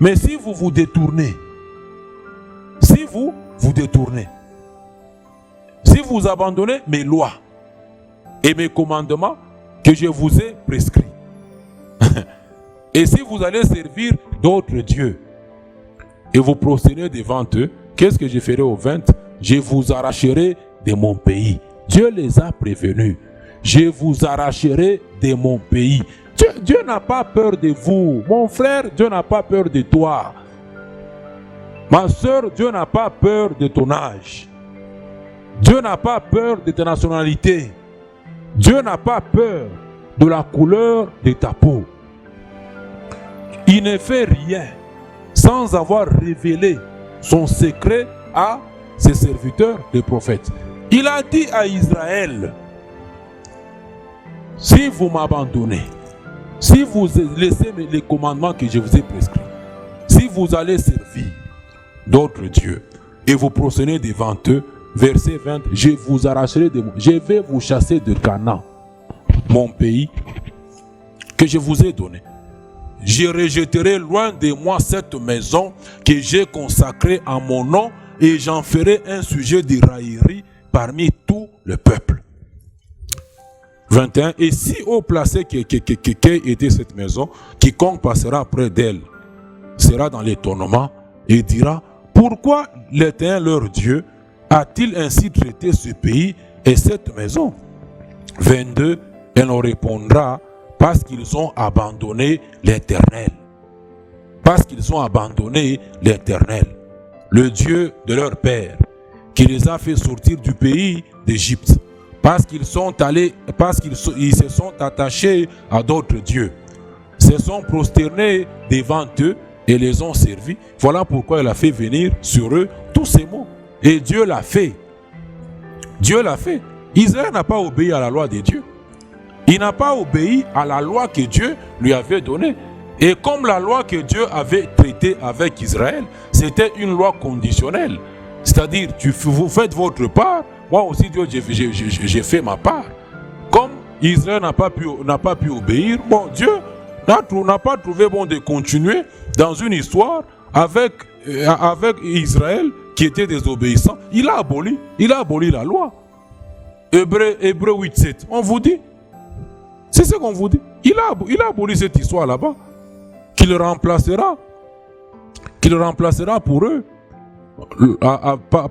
Mais si vous vous détournez, si vous abandonnez mes lois et mes commandements que je vous ai prescrits, et si vous allez servir d'autres dieux et vous prosternez devant eux, qu'est-ce que je ferai au 20? Je vous arracherai de mon pays. Dieu les a prévenus. Je vous arracherai de mon pays. Dieu n'a pas peur de vous. Mon frère, Dieu n'a pas peur de toi. Ma soeur, Dieu n'a pas peur de ton âge. Dieu n'a pas peur de ta nationalité. Dieu n'a pas peur de la couleur de ta peau. Il ne fait rien sans avoir révélé son secret à ses serviteurs, les prophètes. Il a dit à Israël, si vous m'abandonnez, si vous laissez les commandements que je vous ai prescrits, si vous allez servir d'autres dieux et vous prosternez devant eux, verset 20, je vous arracherai je vais vous chasser de Canaan, mon pays que je vous ai donné. Je rejetterai loin de moi cette maison que j'ai consacrée à mon nom et j'en ferai un sujet de raillerie parmi tout le peuple. 21. Et si haut placé qu'était cette maison, quiconque passera près d'elle sera dans l'étonnement et dira, pourquoi l'Éternel leur Dieu a-t-il ainsi traité ce pays et cette maison? 22. Elle en répondra, parce qu'ils ont abandonné l'Éternel. Parce qu'ils ont abandonné l'Éternel, le Dieu de leur père, qui les a fait sortir du pays d'Égypte. Parce qu'ils se sont attachés à d'autres dieux, se sont prosternés devant eux et les ont servis. Voilà pourquoi il a fait venir sur eux tous ces maux. Et Dieu l'a fait. Dieu l'a fait. Israël n'a pas obéi à la loi de Dieu. Il n'a pas obéi à la loi que Dieu lui avait donnée. Et comme la loi que Dieu avait traitée avec Israël, c'était une loi conditionnelle. C'est-à-dire, vous faites votre part, moi aussi Dieu, j'ai fait ma part. Comme Israël n'a pas pu obéir, bon, Dieu n'a pas trouvé bon de continuer dans une histoire avec Israël qui était désobéissant. Il a aboli la loi. Hébreux 8:7, on vous dit. C'est ce qu'on vous dit. Il a aboli cette histoire là-bas. Qu'il remplacera pour eux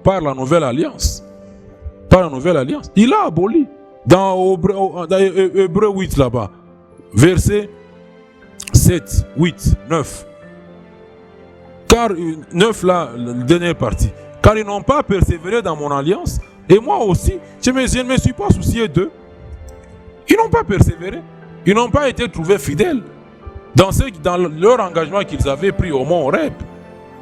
par la nouvelle alliance. Par la nouvelle alliance. Il a aboli. Dans Hébreux 8 là-bas. Verset 7, 8, 9. Car 9 là, la dernière partie. Car ils n'ont pas persévéré dans mon alliance. Et moi aussi, je ne me suis pas soucié d'eux. Ils n'ont pas persévéré. Ils n'ont pas été trouvés fidèles dans leur engagement qu'ils avaient pris au mont Horeb,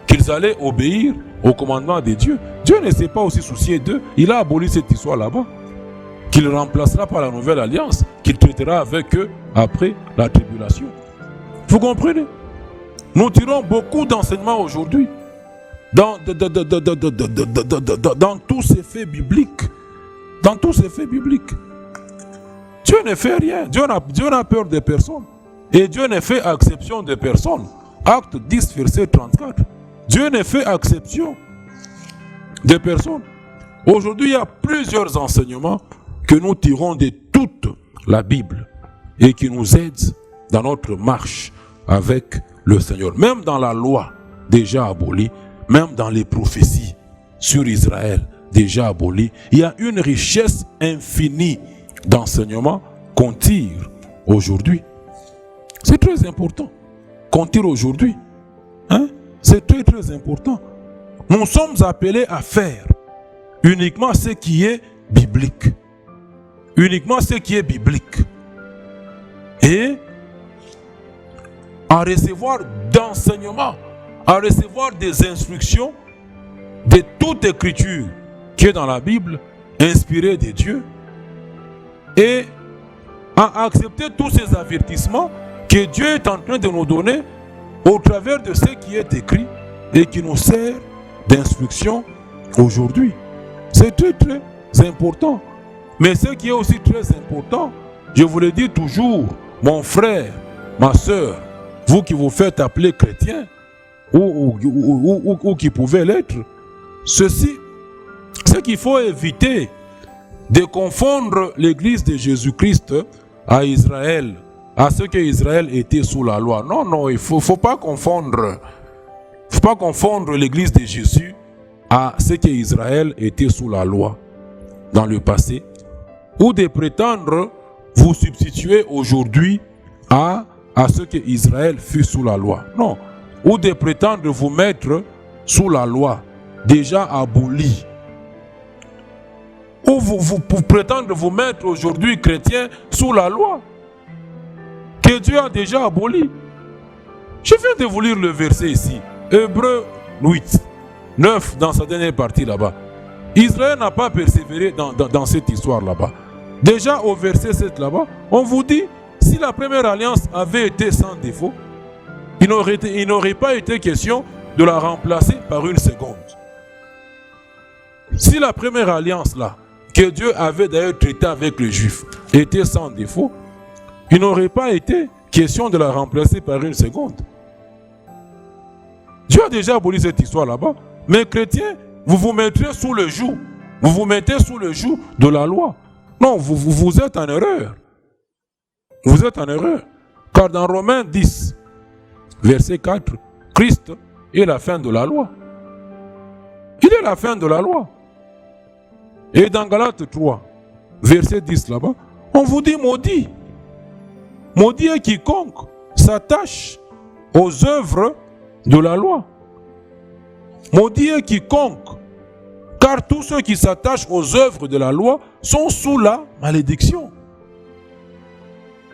qu'ils allaient obéir au commandement de Dieu. Dieu ne s'est pas aussi soucié d'eux. Il a aboli cette histoire là-bas, qu'il remplacera par la nouvelle alliance, qu'il traitera avec eux après la tribulation. Vous comprenez? Nous tirons beaucoup d'enseignements aujourd'hui dans tous ces faits bibliques. Dans tous ces faits bibliques. Dieu ne fait rien. Dieu n'a peur de personne. Et Dieu ne fait exception de personne. Acte 10, verset 34. Dieu ne fait exception de personne. Aujourd'hui, il y a plusieurs enseignements que nous tirons de toute la Bible et qui nous aident dans notre marche avec le Seigneur. Même dans la loi déjà abolie, même dans les prophéties sur Israël déjà abolies, il y a une richesse infinie d'enseignements qu'on tire aujourd'hui. C'est très important qu'on tire aujourd'hui. Hein? C'est très très important. Nous sommes appelés à faire uniquement ce qui est biblique. Uniquement ce qui est biblique. Et à recevoir d'enseignements, à recevoir des instructions de toute écriture qui est dans la Bible, inspirée de Dieu, et à accepter tous ces avertissements que Dieu est en train de nous donner au travers de ce qui est écrit et qui nous sert d'instruction aujourd'hui. C'est très très important. Mais ce qui est aussi très important, je vous le dis toujours, mon frère, ma soeur, vous qui vous faites appeler chrétien, ou qui pouvez l'être, ceci, c'est qu'il faut éviter de confondre l'église de Jésus-Christ à Israël, à ce que Israël était sous la loi. Non, non, il ne faut pas confondre. Il ne faut pas confondre l'église de Jésus à ce que Israël était sous la loi dans le passé, ou de prétendre vous substituer aujourd'hui à ce que Israël fut sous la loi. Non. Ou de prétendre vous mettre sous la loi déjà abolie. Ou vous prétendre vous mettre aujourd'hui chrétien sous la loi que Dieu a déjà abolie. Je viens de vous lire le verset ici. Hébreux 8, 9 dans sa dernière partie là-bas. Israël n'a pas persévéré dans cette histoire là-bas. Déjà au verset 7 là-bas, on vous dit, si la première alliance avait été sans défaut, il n'aurait pas été question de la remplacer par une seconde. Si la première alliance là, que Dieu avait d'ailleurs traité avec les Juifs, était sans défaut, il n'aurait pas été question de la remplacer par une seconde. Dieu a déjà aboli cette histoire là-bas. Mais chrétiens, vous vous mettrez sous le joug. Vous vous mettez sous le joug de la loi. Non, vous êtes en erreur. Vous êtes en erreur. Car dans Romains 10, verset 4, Christ est la fin de la loi. Il est la fin de la loi. Et dans Galates 3, verset 10 là-bas, on vous dit maudit. Maudit est quiconque s'attache aux œuvres de la loi. Maudit est quiconque, car tous ceux qui s'attachent aux œuvres de la loi sont sous la malédiction.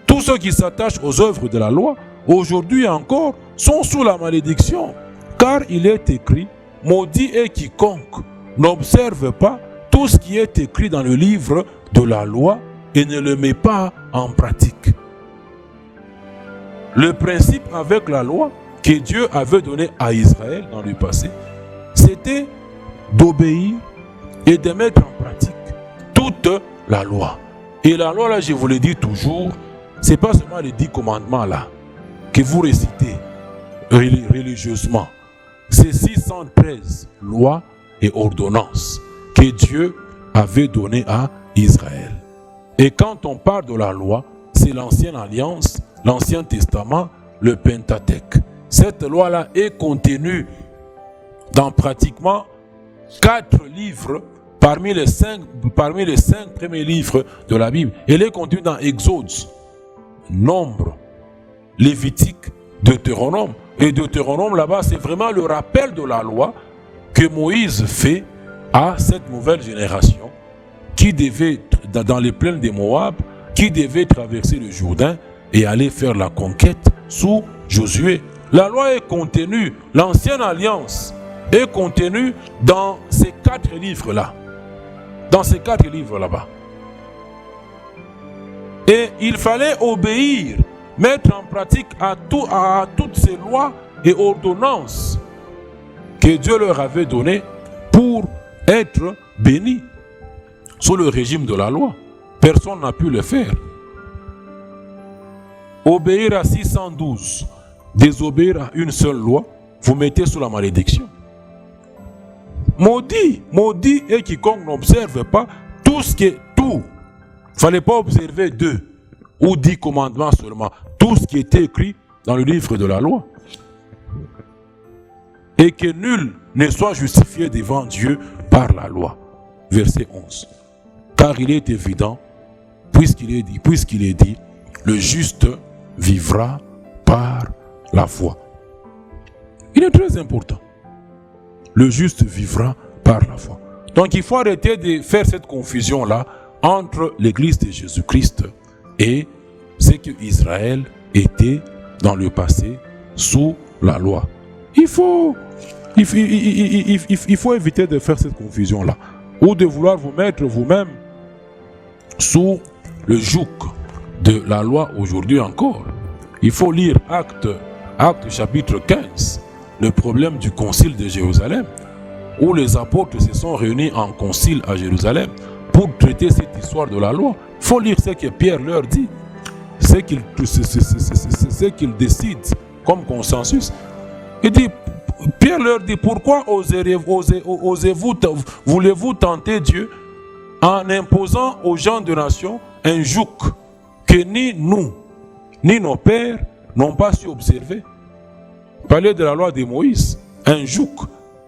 Tous ceux qui s'attachent aux œuvres de la loi, aujourd'hui encore, sont sous la malédiction. Car il est écrit, maudit est quiconque n'observe pas tout ce qui est écrit dans le livre de la loi et ne le met pas en pratique. Le principe avec la loi que Dieu avait donné à Israël dans le passé, c'était d'obéir et de mettre en pratique toute la loi. Et la loi, là, je vous le dis toujours, ce n'est pas seulement les 10 commandements là que vous récitez religieusement. C'est 613 lois et ordonnances que Dieu avait données à Israël. Et quand on parle de la loi, c'est l'ancienne alliance, l'Ancien Testament, le Pentateuque. Cette loi-là est contenue dans pratiquement 4 livres parmi les 5 premiers livres de la Bible. Elle est contenue dans Exode, Nombre, Lévitique, Deutéronome. Et Deutéronome là-bas, c'est vraiment le rappel de la loi que Moïse fait à cette nouvelle génération qui devait, dans les plaines de Moab, qui devait traverser le Jourdain et aller faire la conquête sous Josué. La loi est contenue, l'ancienne alliance est contenue dans ces 4 livres-là. Dans ces 4 livres là-bas. Et il fallait obéir, mettre en pratique à toutes ces lois et ordonnances que Dieu leur avait données pour être bénis sous le régime de la loi. Personne n'a pu le faire. obéir à 612, désobéir à une seule loi, vous mettez sous la malédiction. Maudit, maudit est quiconque n'observe pas tout ce qui est tout. Il ne fallait pas observer 2 ou 10 commandements seulement. Tout ce qui était écrit dans le livre de la loi. Et que nul ne soit justifié devant Dieu par la loi. Verset 11. Car il est évident, puisqu'il est dit, le juste vivra par la foi. Il est très important. Le juste vivra par la foi. Donc il faut arrêter de faire cette confusion-là entre l'Église de Jésus-Christ et ce que Israël était dans le passé sous la loi. Il faut éviter de faire cette confusion-là ou de vouloir vous mettre vous-même sous le joug de la loi aujourd'hui encore. Il faut lire Actes chapitre 15, le problème du concile de Jérusalem, où les apôtres se sont réunis en concile à Jérusalem pour traiter cette histoire de la loi. Il faut lire ce que Pierre leur dit, ce qu'ils décident comme consensus. Il dit, Pierre leur dit, pourquoi voulez-vous tenter Dieu en imposant aux gens de nation un joug que ni nous, ni nos pères n'ont pas su observer? Parler de la loi de Moïse, un joug,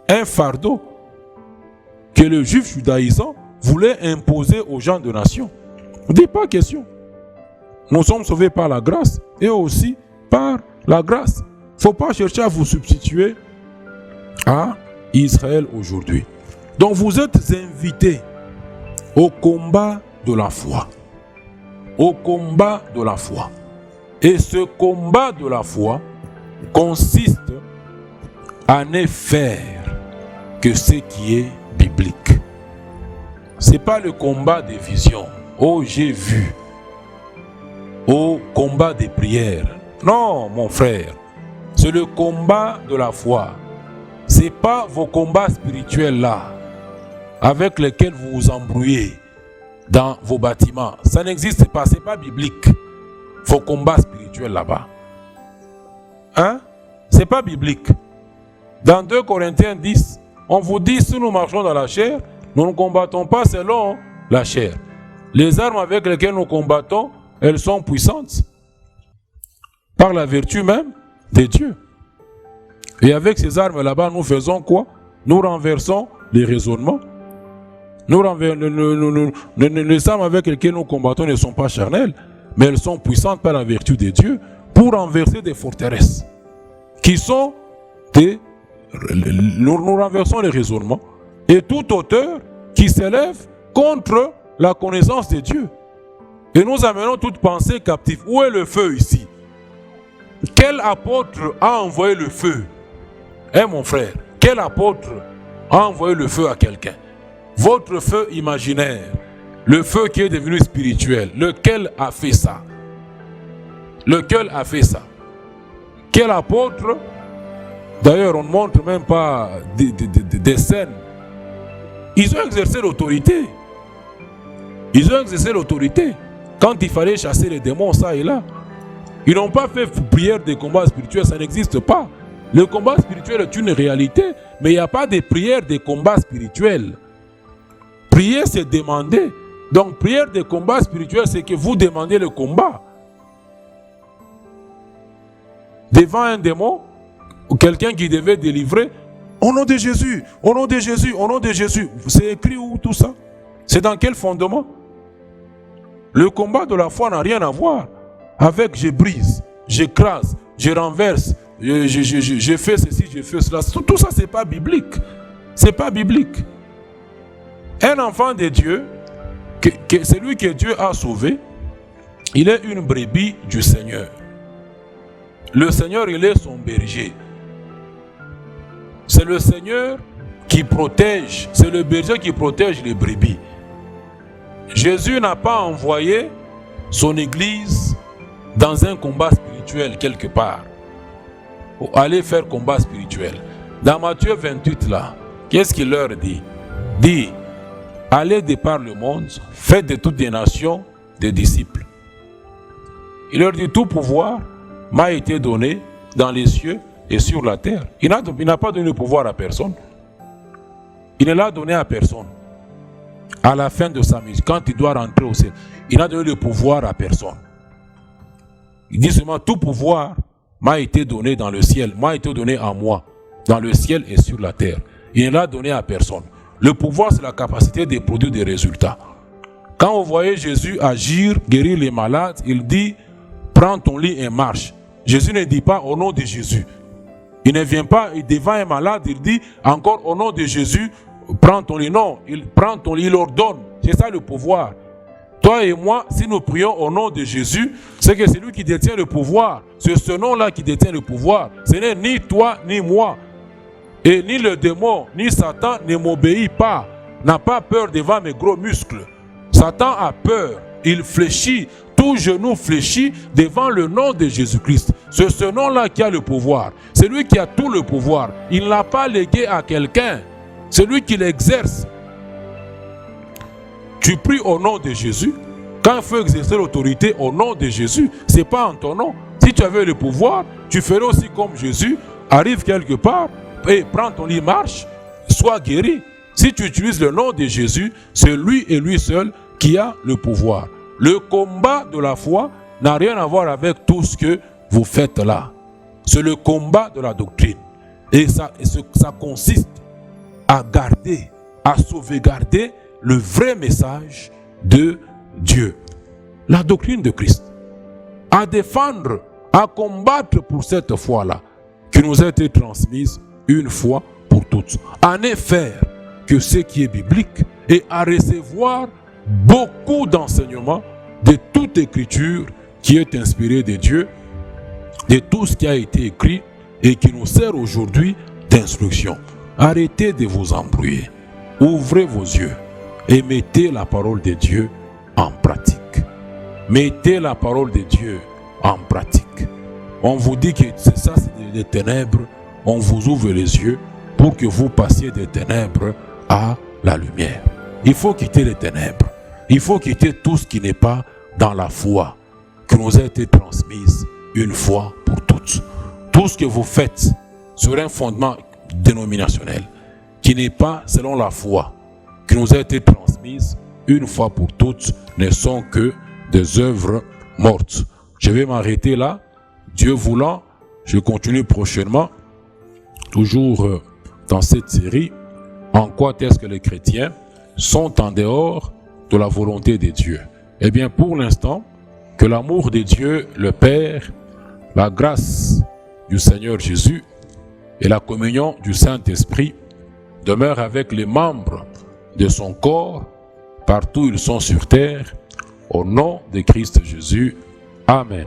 un fardeau que le juif judaïsant voulait imposer aux gens de nation. Ne dit pas question. Nous sommes sauvés par la grâce et aussi par la grâce. Il ne faut pas chercher à vous substituer à Israël aujourd'hui. Donc vous êtes invités au combat de la foi. Au combat de la foi. Et ce combat de la foi consiste à ne faire que ce qui est biblique. Ce n'est pas le combat des visions. Oh, j'ai vu. Au combat des prières. Non, mon frère. C'est le combat de la foi. Ce n'est pas vos combats spirituels là, avec lesquels vous vous embrouillez dans vos bâtiments. Ça n'existe pas, ce n'est pas biblique. Vos combats spirituels là-bas. Hein? Ce n'est pas biblique. Dans 2 Corinthiens 10, on vous dit, si nous marchons dans la chair, nous ne combattons pas selon la chair. Les armes avec lesquelles nous combattons, elles sont puissantes par la vertu même de Dieu. Et avec ces armes là-bas, nous faisons quoi? Nous renversons les raisonnements. Les armes avec lesquelles nous combattons ne sont pas charnelles, mais elles sont puissantes par la vertu de Dieu pour renverser des forteresses qui sont des... Nous renversons les raisonnements et toute hauteur qui s'élève contre la connaissance de Dieu. Et nous amenons toute pensée captive. Où est le feu ici? Quel apôtre a envoyé le feu? Mon frère, quel apôtre a envoyé le feu à quelqu'un? Votre feu imaginaire, le feu qui est devenu spirituel, lequel a fait ça? Lequel a fait ça? Quel apôtre? D'ailleurs, on ne montre même pas des scènes. Ils ont exercé l'autorité. Ils ont exercé l'autorité. Quand il fallait chasser les démons, ça et là. Ils n'ont pas fait prière de combat spirituel, ça n'existe pas. Le combat spirituel est une réalité, mais il n'y a pas de prière de combat spirituel. Prier, c'est demander. Donc, prière de combat spirituel, c'est que vous demandez le combat. Devant un démon, ou quelqu'un qui devait délivrer, au nom de Jésus, au nom de Jésus, au nom de Jésus. C'est écrit où tout ça? C'est dans quel fondement? Le combat de la foi n'a rien à voir avec je brise, j'écrase, je renverse, je fais ceci, je fais cela. Tout ça, c'est pas biblique. C'est pas biblique. Un enfant de Dieu, celui que Dieu a sauvé, il est une brebis du Seigneur. Le Seigneur, il est son berger. C'est le Seigneur qui protège, c'est le berger qui protège les brebis. Jésus n'a pas envoyé son église dans un combat spirituel quelque part. Pour aller faire combat spirituel. Dans Matthieu 28 là, qu'est-ce qu'il leur dit? Dit, allez de par le monde, faites de toutes les nations des disciples. il leur dit, tout pouvoir m'a été donné dans les cieux et sur la terre. Il n'a pas donné le pouvoir à personne. Il ne l'a donné à personne. À la fin de sa mission, quand il doit rentrer au ciel, il n'a donné le pouvoir à personne. Il dit seulement, tout pouvoir m'a été donné dans le ciel, m'a été donné à moi, dans le ciel et sur la terre. Il ne l'a donné à personne. Le pouvoir, c'est la capacité de produire des résultats. Quand vous voyez Jésus agir, guérir les malades, il dit, prends ton lit et marche. Jésus ne dit pas au nom de Jésus. Il ne vient pas devant un malade, il dit encore au nom de Jésus, prends ton lit. Non, il prend ton lit, il ordonne. C'est ça le pouvoir. Toi et moi, si nous prions au nom de Jésus, c'est que c'est lui qui détient le pouvoir. C'est ce nom-là qui détient le pouvoir. Ce n'est ni toi ni moi. Et ni le démon, ni Satan ne m'obéit pas. N'a pas peur devant mes gros muscles. Satan a peur. Il fléchit. Tout genou fléchit devant le nom de Jésus-Christ. C'est ce nom-là qui a le pouvoir. C'est lui qui a tout le pouvoir. Il ne l'a pas légué à quelqu'un. C'est lui qui l'exerce. Tu pries au nom de Jésus. Quand il faut exercer l'autorité au nom de Jésus, ce n'est pas en ton nom. Si tu avais le pouvoir, tu ferais aussi comme Jésus. Arrive quelque part et prends ton lit, marche, sois guéri. Si tu utilises le nom de Jésus, c'est lui et lui seul qui a le pouvoir. Le combat de la foi n'a rien à voir avec tout ce que vous faites là. C'est le combat de la doctrine. Et ça consiste à garder, à sauvegarder le vrai message de Dieu. La doctrine de Christ. À défendre, à combattre pour cette foi-là qui nous a été transmise une fois pour toutes. À ne faire que ce qui est biblique et à recevoir beaucoup d'enseignements de toute écriture qui est inspirée de Dieu, de tout ce qui a été écrit et qui nous sert aujourd'hui d'instruction. Arrêtez de vous embrouiller. Ouvrez vos yeux et mettez la parole de Dieu en pratique. Mettez la parole de Dieu en pratique. On vous dit que c'est ça, c'est des ténèbres. On vous ouvre les yeux pour que vous passiez des ténèbres à la lumière. Il faut quitter les ténèbres. Il faut quitter tout ce qui n'est pas dans la foi qui nous a été transmise une fois pour toutes. Tout ce que vous faites sur un fondement dénominationnel qui n'est pas selon la foi qui nous a été transmise une fois pour toutes ne sont que des œuvres mortes. Je vais m'arrêter là. Dieu voulant, je continue prochainement, toujours dans cette série, en quoi est-ce que les chrétiens sont en dehors de la volonté de Dieu. Eh bien, pour l'instant, que l'amour de Dieu, le Père, la grâce du Seigneur Jésus et la communion du Saint-Esprit demeurent avec les membres de son corps, partout où ils sont sur terre, au nom de Christ Jésus. Amen.